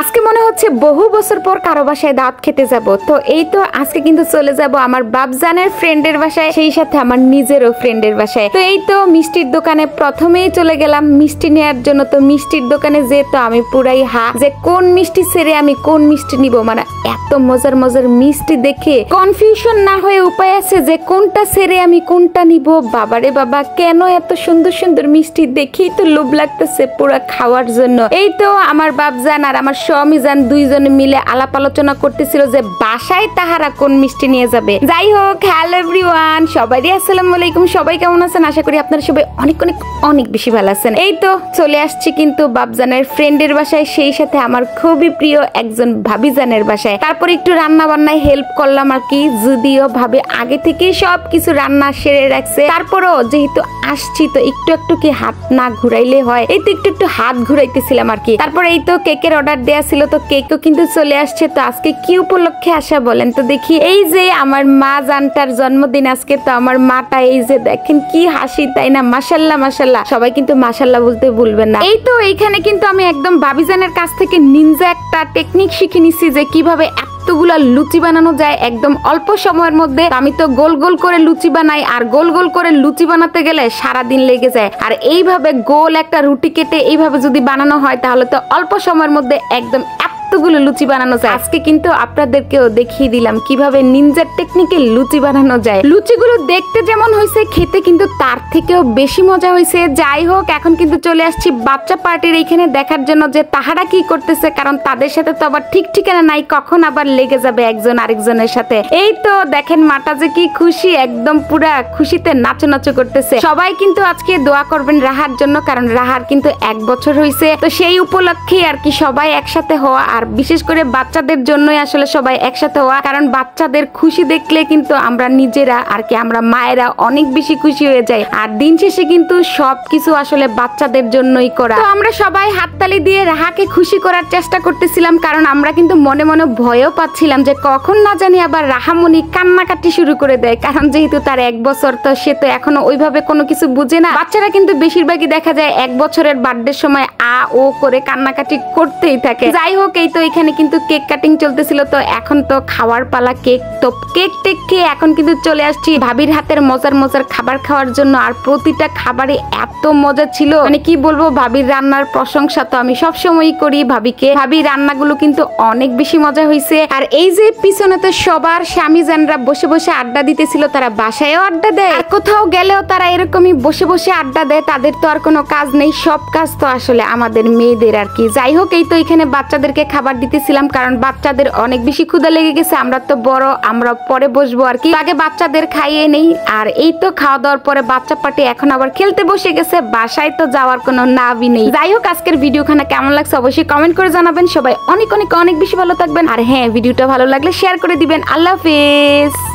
আজকে মনে হচ্ছে বহু বছর পর কারো বাসায় দাওয়াত খেতে যাব। তো এই তো আজকে কিন্তু চলে যাব আমার বাপজানের ফ্রেন্ডের বাসায়, সেই সাথে আমার নিজেরও ফ্রেন্ডের বাসায়। তো এই তো মিষ্টির দোকানে প্রথমেই চলে গেলাম মিষ্টি নেওয়ার জন্য। তো মিষ্টির দোকানে যে তো আমি পুরাই যে কোন মিষ্টি ছেড়ে আমি কোন মিষ্টি নিব, মানে এত মজার মজার মিষ্টি দেখে কনফিউশন না হয়ে উপায় আছে যে কোনটা ছেড়ে আমি কোনটা নিব। বাবারে বাবা, কেন এত সুন্দর সুন্দর মিষ্টি দেখেই তো লোভ লাগতেছে পুরা খাওয়ার জন্য। এই তো আমার বাপজান আর আমার স্বামীজান দুইজনে মিলে আলাপ আলোচনা করতেছিল যে বাসায় তাহারা কোন মিষ্টি নিয়ে যাবে। যাই হোক, হ্যালো এভরিওয়ান, সবাই আসসালামু আলাইকুম। সবাই কেমন আছেন? আশা করি আপনারা সবাই অনেক অনেক অনেক বেশি ভালো আছেন। এই তো চলে আসছি কিন্তু বাপজানের ফ্রেন্ডের বাসায়, সেই সাথে আমার খুবই প্রিয় একজন ভাবিজানের বাসায়। তারপর একটু রান্না বান্নায় হেল্প করলাম আর কি, যদিও ভাবে আগে থেকে সবকিছু রান্না সেরে রাখছে। তারপরও যেহেতু আসছি তো একটু একটু কি হাত না ঘুরাইলে হয়, এই তো একটু একটু হাত ঘুরাইতেছিলাম আর কি। তারপর এই তো কেকের অর্ডার দেয়া ছিল, তো কেকও কিন্তু চলে আসছে। তো আজকে কি উপলক্ষে আসা বলেন তো দেখি? এই যে আমার মা জানটার জন্মদিন আজকে। তো আমার মাটা এই যে দেখেন কি হাসি, তাই না? মাশাল্লাহ মাশাল্লাহ, সবাই কিন্তু মাশাল্লাহ বলতে ভুলবেন না। এই তো এইখানে কিন্তু আমি একদম ভাবিজানের কাছ থেকে নিনজা একটা টেকনিক শিখে নিছি যে কিভাবে এতগুলা লুচি বানানো যায় একদম অল্প সময়ের মধ্যে। আমি তো গোল গোল করে লুচি বানাই, আর গোল গোল করে লুচি বানাতে গেলে সারাদিন লেগে যায়। আর এইভাবে গোল একটা রুটি কেটে এইভাবে যদি বানানো হয় তাহলে তো অল্প সময়ের মধ্যে একদম এতগুলো লুচি বানানো যায়। আজকে কিন্তু আপনাদেরকেও দেখিয়ে দিলাম কিভাবে নিনজার টেকনিকে লুচি বানানো যায়। লুচিগুলো দেখতে যেমন হয়েছে, খেতে কিন্তু তার থেকেও বেশি মজা হয়েছে। যাই হোক, এখন কিন্তু চলে আসছি বাচ্চা পার্টির এইখানে দেখার জন্য যে তাহারা কি করতেছে, কারণ তাদের সাথে তো আবার ঠিক ঠিকানা নাই, কখন আবার লেগে যাবে একজন আরেকজনের সাথে। এই তো দেখেন মাটা যে কি খুশি, একদম পুরা খুশিতে নাচো নাচো করতেছে। সবাই কিন্তু আজকে দোয়া করবেন রাহার জন্য, কারণ রাহার কিন্তু 1 বছর হয়েছে। তো সেই উপলক্ষে আর কি সবাই একসাথে হওয়া, আর বিশেষ করে বাচ্চাদের জন্যই আসলে সবাই একসাথে হওয়া, কারণ বাচ্চাদের খুশি দেখলে কিন্তু আমরা নিজেরা আর কি আমরা মায়েরা অনেক বেশি খুশি হয়ে যাই। আর দিন শেষে কিন্তু সবকিছু আসলে বাচ্চাদের জন্যই করা। তো আমরা সবাই হাততালি দিয়ে রাহাকে খুশি করার চেষ্টা করতেছিলাম, কারণ আমরা কিন্তু মনে মনে ভয়ও পাচ্ছিলাম যে কখন না জানি আবার রাহামণি কান্নাকাটি শুরু করে দেয়, কারণ যেহেতু তার 1 বছর, তো সে তো এখনো ওইভাবে কোনো কিছু বুঝে না। বাচ্চারা কিন্তু বেশিরভাগই দেখা যায় 1 বছরের বার্থডে সময় আ ও করে কান্নাকাটি করতেই থাকে। যাই হোক, এই তো এখানে কিন্তু কেক কাটিং চলতেছিল। তো এখন তো খাওয়ার পালা। কেক তো কেক টেক খেয়ে এখন কিন্তু চলে আসছি ভাবির হাতের মজার মজার খাবার খাওয়ার জন্য। আর প্রতিটা খাবারে এত মজা ছিল, মানে কি বলবো, ভাবির রান্নার প্রশংসা তো আমি সবসময়ই করি ভাবিকে। ভাবির রান্নাগুলো কিন্তু অনেক বেশি মজা হয়েছে। আর এই যে পিছনে তো সবার স্বামী জানরা বসে বসে আড্ডা দিতেছিল, তারা বাসায়ও আড্ডা দেয় আর কোথাও গেলেও তারা এরকমই বসে বসে আড্ডা দেয়। তাদের তো আর কোনো কাজ নেই, সব কাজ তো আসলে আমাদের মেয়েদের আর কি। যাই হোক, এই তো এখানে বাচ্চাদেরকে খাবার দিতেছিলাম, কারণ বাচ্চাদের অনেক বেশি ক্ষুধা লেগে গেছে। আমরা তো বড়, আমরা পরে বসবো আর কি, আগে বাচ্চাদের খাইয়ে নেই। আর এই তো খাওয়া দাওয়ার পরে বাচ্চা পার্টি এখন আবার খেলতে বসে গেছে, বাসায় তো যাওয়ার কোনো নাবই নেই। যাই হোক, আজকের ভিডিওখানা কেমন লাগছে অবশ্যই কমেন্ট করে জানাবেন। সবাই অনেক অনেক অনেক বেশি ভালো থাকবেন, আর হ্যাঁ, ভিডিওটা ভালো লাগলে শেয়ার করে দিবেন। আল্লাহ হাফেজ।